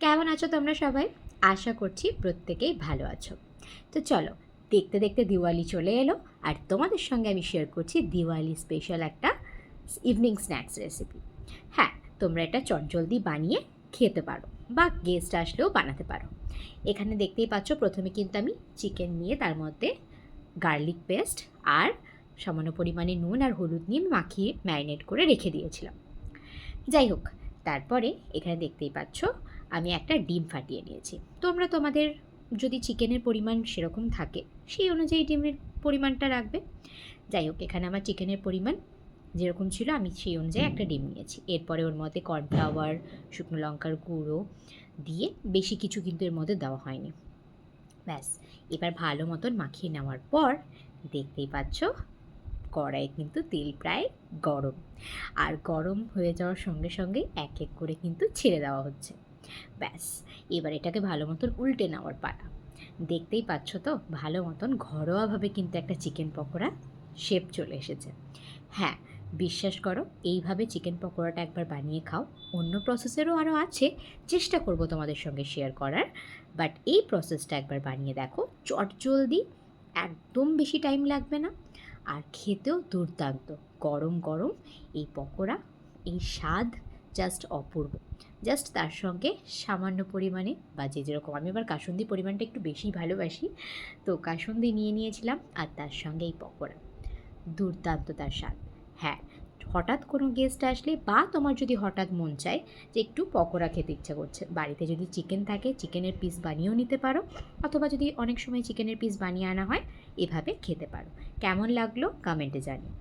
কেমন আছো তোমরা সবাই? আশা করছি প্রত্যেকেই ভালো আছো। তো চলো, দেখতে দেখতে দিওয়ালি চলে এলো, আর তোমাদের সঙ্গে আমি শেয়ার করছি দিওয়ালি স্পেশাল একটা ইভিনিং স্ন্যাক্স রেসিপি। হ্যাঁ, তোমরা এটা চটজলদি বানিয়ে খেতে পারো বা গেস্ট আসলেও বানাতে পারো। এখানে দেখতেই পাচ্ছ, প্রথমে কিন্তু আমি চিকেন নিয়ে তার মধ্যে গার্লিক পেস্ট আর সামান্য পরিমাণে নুন আর হলুদ নিয়ে মাখিয়ে ম্যারিনেট করে রেখে দিয়েছিলাম। যাই হোক, তারপরে এখানে দেখতেই পাচ্ছ আমি একটা ডিম ফাটিয়ে নিয়েছি। তোমরা তোমাদের যদি চিকেনের পরিমাণ সেরকম থাকে সেই অনুযায়ী ডিমের পরিমাণটা রাখবে। যাই হোক, এখানে আমার চিকেনের পরিমাণ যেরকম ছিল আমি সেই অনুযায়ী একটা ডিম নিয়েছি। এরপরে ওর মধ্যে কর্নফ্লাওয়ার, শুকনো লঙ্কার গুঁড়ো দিয়ে বেশি কিছু কিন্তু এর মধ্যে দেওয়া হয়নি। ব্যাস, এবার ভালো মতন মাখিয়ে নেওয়ার পর দেখতেই পাচ্ছ কড়াইয়ে কিন্তু তেল প্রায় গরম, আর গরম হয়ে যাওয়ার সঙ্গে সঙ্গে এক এক করে কিন্তু ছেড়ে দেওয়া হচ্ছে। ব্যাস, এবার এটাকে ভালো মতন উল্টে নেওয়ার পালা। দেখতেই পাচ্ছ তো, ভালো মতন ঘরোয়াভাবে কিন্তু একটা চিকেন পকোড়া শেপ চলে এসেছে। হ্যাঁ, বিশ্বাস করো, এইভাবে চিকেন পকোড়াটা একবার বানিয়ে খাও। অন্য প্রসেসেরও আরও আছে, চেষ্টা করব তোমাদের সঙ্গে শেয়ার করার, বাট এই প্রসেসটা একবার বানিয়ে দেখো। চটজলদি, একদম বেশি টাইম লাগবে না, আর খেতেও দুর্দান্ত। গরম গরম এই পকোড়া, এই স্বাদ জাস্ট অপূর্ব। জাস্ট তার সঙ্গে সামান্য পরিমাণে বা যে যেরকম, আমি আবার কাসুন্দি পরিমাণটা একটু বেশি ভালোবাসি, তো কাসুন্দি নিয়ে নিয়েছিলাম, আর তার সঙ্গে এই পকোড়া, দুর্দান্ত তার স্বাদ। হ্যাঁ, হঠাৎ কোনো গেস্ট আসলে বা তোমার যদি হঠাৎ মন চায় যে একটু পকোড়া খেতে ইচ্ছা করছে, বাড়িতে যদি চিকেন থাকে চিকেনের পিস বানিয়েও নিতে পারো, অথবা যদি অনেক সময় চিকেনের পিস বানিয়ে আনা হয়, এভাবে খেতে পারো। কেমন লাগলো কমেন্টে জানিও।